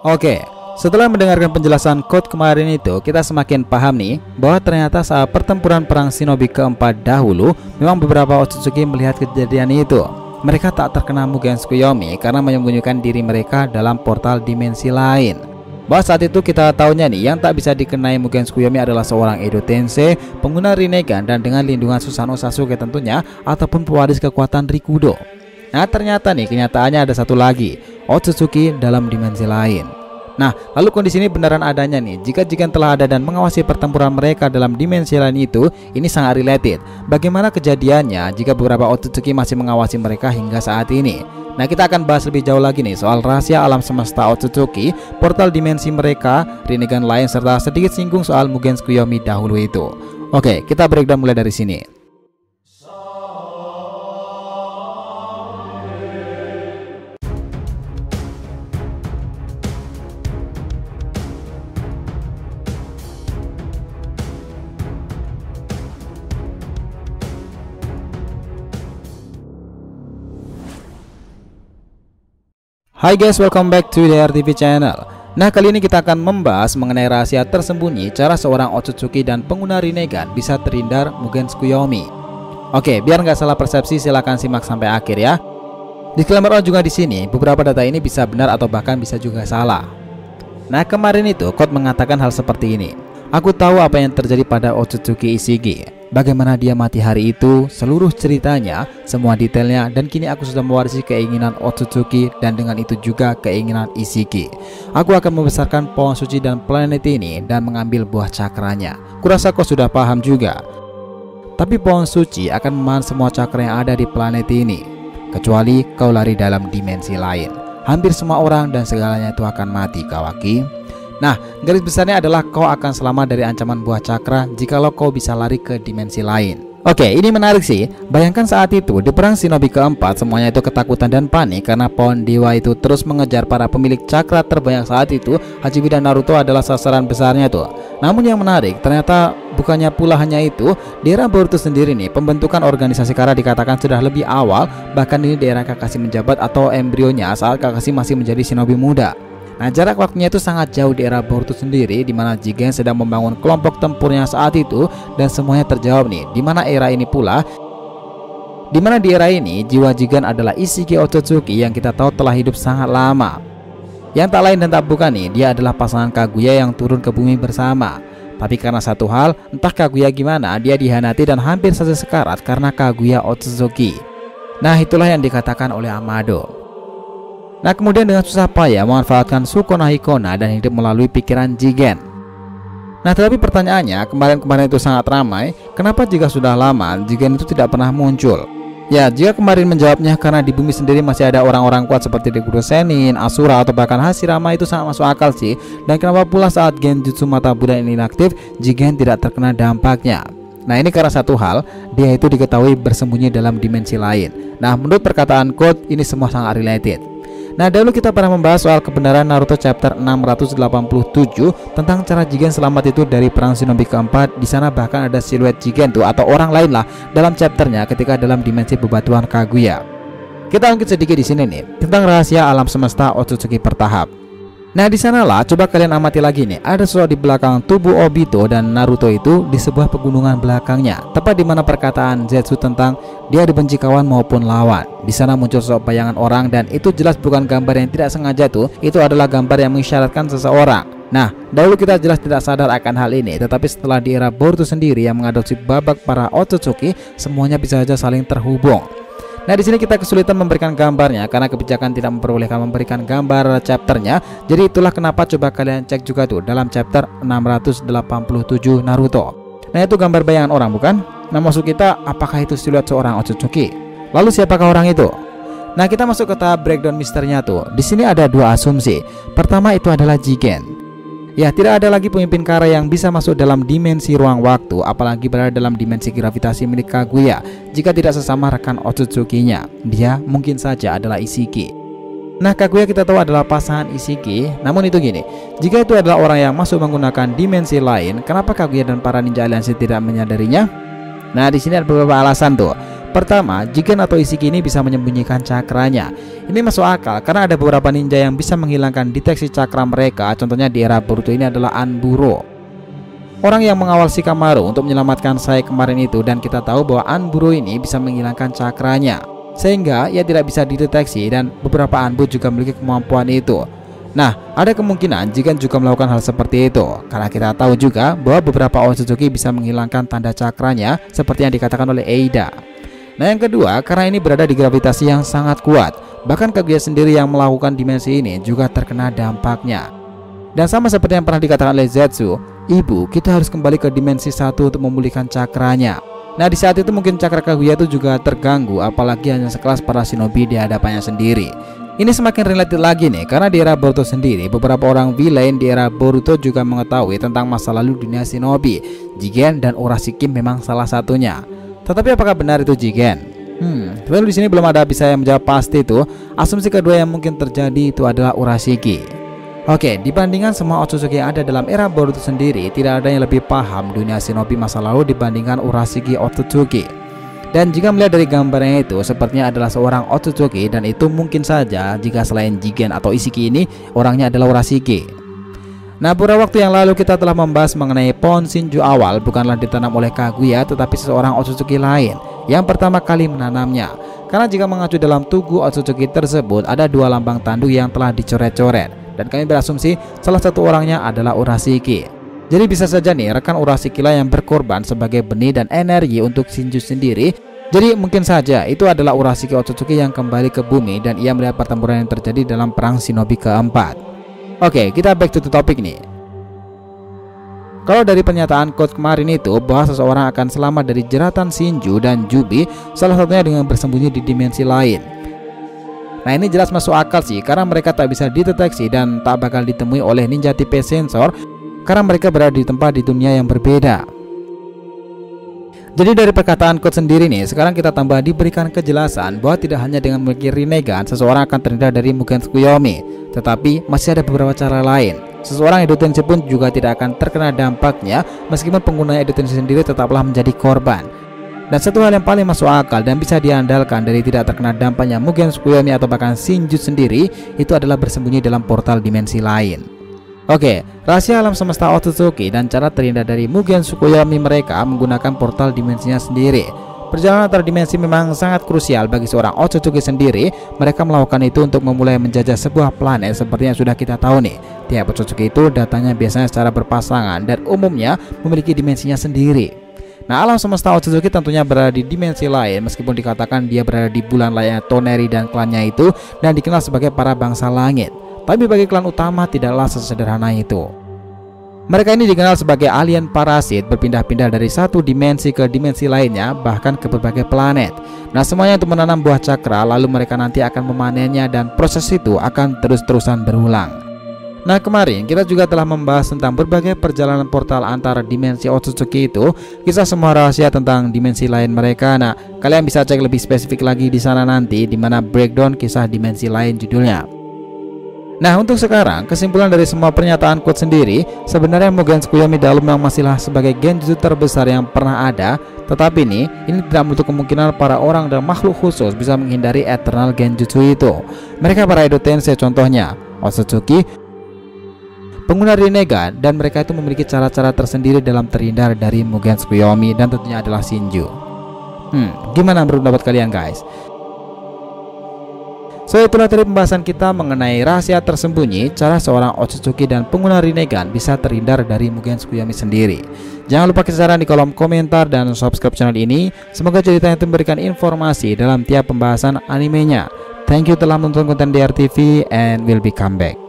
Oke, setelah mendengarkan penjelasan Code kemarin itu, kita semakin paham nih bahwa ternyata saat pertempuran perang shinobi keempat dahulu, memang beberapa Otsutsuki melihat kejadian itu. Mereka tak terkena Mugen Tsukuyomi karena menyembunyikan diri mereka dalam portal dimensi lain. Bahwa saat itu kita tahunya nih, yang tak bisa dikenai Mugen Tsukuyomi adalah seorang Edo Tensei, pengguna Rinnegan dan dengan lindungan Susanoo Sasuke tentunya, ataupun pewaris kekuatan Rikudo. Nah ternyata nih kenyataannya ada satu lagi, Otsutsuki dalam dimensi lain. Nah lalu kondisi ini beneran adanya nih jika Jigen telah ada dan mengawasi pertempuran mereka dalam dimensi lain itu. Ini sangat related. Bagaimana kejadiannya jika beberapa Otsutsuki masih mengawasi mereka hingga saat ini? Nah kita akan bahas lebih jauh lagi nih soal rahasia alam semesta Otsutsuki, portal dimensi mereka, Rinnegan lain, serta sedikit singgung soal Mugen Tsukuyomi dahulu itu. Oke, kita breakdown mulai dari sini. Hai guys, welcome back to the RTV channel. Nah kali ini kita akan membahas mengenai rahasia tersembunyi cara seorang Otsutsuki dan pengguna Rinnegan bisa terhindar Mugen Tsukuyomi. Oke, biar nggak salah persepsi silahkan simak sampai akhir ya. Disclaimer juga di sini, beberapa data ini bisa benar atau bahkan bisa juga salah. Nah kemarin itu Code mengatakan hal seperti ini. Aku tahu apa yang terjadi pada Otsutsuki Ishiki, bagaimana dia mati hari itu, seluruh ceritanya, semua detailnya, dan kini aku sudah mewarisi keinginan Otsutsuki dan dengan itu juga keinginan Ishiki. Aku akan membesarkan pohon suci dan planet ini dan mengambil buah cakranya. Kurasa kau sudah paham juga. Tapi pohon suci akan memahan semua cakra yang ada di planet ini, kecuali kau lari dalam dimensi lain. Hampir semua orang dan segalanya itu akan mati, Kawaki. Nah, garis besarnya adalah kau akan selamat dari ancaman buah cakra jikalau kau bisa lari ke dimensi lain. Oke, ini menarik sih. Bayangkan saat itu di perang shinobi keempat semuanya itu ketakutan dan panik karena pohon dewa itu terus mengejar para pemilik cakra terbanyak saat itu. Hachibi dan Naruto adalah sasaran besarnya tuh. Namun yang menarik, ternyata bukannya pula hanya itu, di era Boruto sendiri nih, pembentukan organisasi Kara dikatakan sudah lebih awal. Bahkan ini di era Kakashi menjabat atau embrionya saat Kakashi masih menjadi shinobi muda. Nah jarak waktunya itu sangat jauh di era Boruto sendiri, di mana Jigen sedang membangun kelompok tempurnya saat itu, dan semuanya terjawab nih. Di mana era ini pula, di mana di era ini jiwa Jigen adalah Ishiki Otsutsuki yang kita tahu telah hidup sangat lama. Yang tak lain dan tak bukan nih, dia adalah pasangan Kaguya yang turun ke bumi bersama. Tapi karena satu hal, entah Kaguya gimana, dia dihianati dan hampir saja sekarat karena Kaguya Otsutsuki. Nah itulah yang dikatakan oleh Amado. Nah kemudian dengan susah payah memanfaatkan Sukuna Hikona dan hidup melalui pikiran Jigen. Nah tetapi pertanyaannya, kemarin itu sangat ramai, kenapa jika sudah lama Jigen itu tidak pernah muncul? Ya jika kemarin menjawabnya karena di bumi sendiri masih ada orang-orang kuat seperti Rikudo Sennin, Asura atau bahkan Hashirama, itu sangat masuk akal sih. Dan kenapa pula saat Genjutsu Mata Buddha ini inaktif, Jigen tidak terkena dampaknya? Nah ini karena satu hal, dia itu diketahui bersembunyi dalam dimensi lain. Nah menurut perkataan Code, ini semua sangat related. Nah dahulu kita pernah membahas soal kebenaran Naruto chapter 687 tentang cara Jigen selamat itu dari perang shinobi keempat. Di sana bahkan ada siluet Jigen tuh atau orang lain lah dalam chapternya ketika dalam dimensi bebatuan Kaguya. Kita ungkit sedikit di sini nih tentang rahasia alam semesta Otsutsuki bertahap. Nah di sanalah coba kalian amati lagi nih, ada sosok di belakang tubuh Obito dan Naruto itu di sebuah pegunungan belakangnya, tepat di mana perkataan Zetsu tentang dia dibenci kawan maupun lawan. Di sana muncul sosok bayangan orang dan itu jelas bukan gambar yang tidak sengaja tuh, itu adalah gambar yang mengisyaratkan seseorang. Nah, dahulu kita jelas tidak sadar akan hal ini, tetapi setelah di era Boruto sendiri yang mengadopsi babak para Otsutsuki, semuanya bisa saja saling terhubung. Nah di sini kita kesulitan memberikan gambarnya karena kebijakan tidak memperbolehkan memberikan gambar chapternya. Jadi itulah kenapa coba kalian cek juga tuh dalam chapter 687 Naruto. Nah itu gambar bayangan orang bukan? Nah maksud kita apakah itu siluet seorang Otsutsuki? Lalu siapakah orang itu? Nah kita masuk ke tahap breakdown misterinya tuh. Di sini ada dua asumsi. Pertama itu adalah Jigen. Ya tidak ada lagi pemimpin Kara yang bisa masuk dalam dimensi ruang waktu, apalagi berada dalam dimensi gravitasi milik Kaguya jika tidak sesama rekan Otsutsuki-nya. Dia mungkin saja adalah Ishiki. Nah Kaguya kita tahu adalah pasangan Ishiki. Namun itu gini, jika itu adalah orang yang masuk menggunakan dimensi lain, kenapa Kaguya dan para ninja aliansi tidak menyadarinya? Nah di sini ada beberapa alasan tuh. Pertama, Jigen atau Ishiki ini bisa menyembunyikan cakranya. Ini masuk akal karena ada beberapa ninja yang bisa menghilangkan deteksi cakra mereka. Contohnya di era Boruto ini adalah Anburo, orang yang mengawal Shikamaru untuk menyelamatkan Sai kemarin itu. Dan kita tahu bahwa Anburo ini bisa menghilangkan cakranya, sehingga ia tidak bisa dideteksi, dan beberapa Anbu juga memiliki kemampuan itu. Nah, ada kemungkinan Jigen juga melakukan hal seperti itu, karena kita tahu juga bahwa beberapa Otsutsuki bisa menghilangkan tanda cakranya seperti yang dikatakan oleh Eida. Nah, yang kedua, karena ini berada di gravitasi yang sangat kuat, bahkan Kaguya sendiri yang melakukan dimensi ini juga terkena dampaknya. Dan sama seperti yang pernah dikatakan oleh Zetsu, "Ibu, kita harus kembali ke dimensi 1 untuk memulihkan cakranya." Nah, di saat itu mungkin cakra Kaguya itu juga terganggu, apalagi hanya sekelas para shinobi di hadapannya sendiri. Ini semakin related lagi nih, karena di era Boruto sendiri beberapa orang villain di era Boruto juga mengetahui tentang masa lalu dunia shinobi. Jigen dan Urashiki memang salah satunya. Tetapi apakah benar itu Jigen? Well, di sini belum ada bisa yang menjawab pasti itu. Asumsi kedua yang mungkin terjadi itu adalah Urashiki. Oke, dibandingkan semua Otsutsuki yang ada dalam era Boruto sendiri, tidak ada yang lebih paham dunia shinobi masa lalu dibandingkan Urashiki Otsutsuki. Dan jika melihat dari gambarnya itu, sepertinya adalah seorang Otsutsuki, dan itu mungkin saja jika selain Jigen atau Ishiki ini, orangnya adalah Urashiki. Nah, beberapa waktu yang lalu kita telah membahas mengenai pohon Shinju awal bukanlah ditanam oleh Kaguya, tetapi seseorang Otsutsuki lain yang pertama kali menanamnya. Karena jika mengacu dalam tugu Otsutsuki tersebut, ada dua lambang tanduk yang telah dicoret-coret, dan kami berasumsi salah satu orangnya adalah Urashiki. Jadi bisa saja nih rekan Urashiki lah yang berkorban sebagai benih dan energi untuk Shinju sendiri. Jadi mungkin saja itu adalah Urashiki Otsutsuki yang kembali ke bumi dan ia melihat pertempuran yang terjadi dalam perang shinobi keempat. Oke, kita back to the topic nih. Kalau dari pernyataan quote kemarin itu bahwa seseorang akan selamat dari jeratan Shinju dan Jubi, salah satunya dengan bersembunyi di dimensi lain. Nah, ini jelas masuk akal sih, karena mereka tak bisa dideteksi dan tak bakal ditemui oleh ninja tipe sensor, karena mereka berada di tempat di dunia yang berbeda. Jadi dari perkataan quote sendiri nih, sekarang kita tambah diberikan kejelasan bahwa tidak hanya dengan memiliki Rinnegan seseorang akan terhindar dari Mugen Tsukuyomi, tetapi masih ada beberapa cara lain. Seseorang Edotenshi pun juga tidak akan terkena dampaknya, meskipun pengguna Edotenshi sendiri tetaplah menjadi korban. Dan satu hal yang paling masuk akal dan bisa diandalkan dari tidak terkena dampaknya Mugen Tsukuyomi atau bahkan Shinju sendiri, itu adalah bersembunyi dalam portal dimensi lain. Oke, rahasia alam semesta Otsutsuki dan cara terhindar dari Mugen Tsukuyomi mereka menggunakan portal dimensinya sendiri. Perjalanan antar dimensi memang sangat krusial bagi seorang Otsutsuki sendiri. Mereka melakukan itu untuk memulai menjajah sebuah planet seperti yang sudah kita tahu nih. Tiap Otsutsuki itu datangnya biasanya secara berpasangan dan umumnya memiliki dimensinya sendiri. Nah, alam semesta Otsutsuki tentunya berada di dimensi lain, meskipun dikatakan dia berada di bulan layaknya Toneri dan klannya itu, dan dikenal sebagai para bangsa langit. Tapi bagi klan utama tidaklah sesederhana itu. Mereka ini dikenal sebagai alien parasit, berpindah-pindah dari satu dimensi ke dimensi lainnya, bahkan ke berbagai planet. Nah, semuanya untuk menanam buah cakra, lalu mereka nanti akan memanennya dan proses itu akan terus-terusan berulang. Nah, kemarin kita juga telah membahas tentang berbagai perjalanan portal antara dimensi Otsutsuki itu, kisah semua rahasia tentang dimensi lain mereka. Nah, kalian bisa cek lebih spesifik lagi di sana nanti, di mana breakdown kisah dimensi lain judulnya. Nah, untuk sekarang kesimpulan dari semua pernyataan quote sendiri, sebenarnya Mugen Tsukuyomi Dalu memang masihlah sebagai genjutsu terbesar yang pernah ada. Tetapi ini tidak menutup kemungkinan para orang dan makhluk khusus bisa menghindari eternal genjutsu itu. Mereka para Edotenshi contohnya, Otsutsuki, pengguna Rinnegan, dan mereka itu memiliki cara-cara tersendiri dalam terhindar dari Mugen Tsukuyomi, dan tentunya adalah Shinju. Gimana menurut pendapat kalian guys? So, itulah tadi pembahasan kita mengenai rahasia tersembunyi cara seorang Otsutsuki dan pengguna Rinnegan bisa terhindar dari Mugen Tsukuyomi sendiri. Jangan lupa kasih saran di kolom komentar dan subscribe channel ini. Semoga ceritanya itu memberikan informasi dalam tiap pembahasan animenya. Thank you telah menonton konten DR TV and will be come back.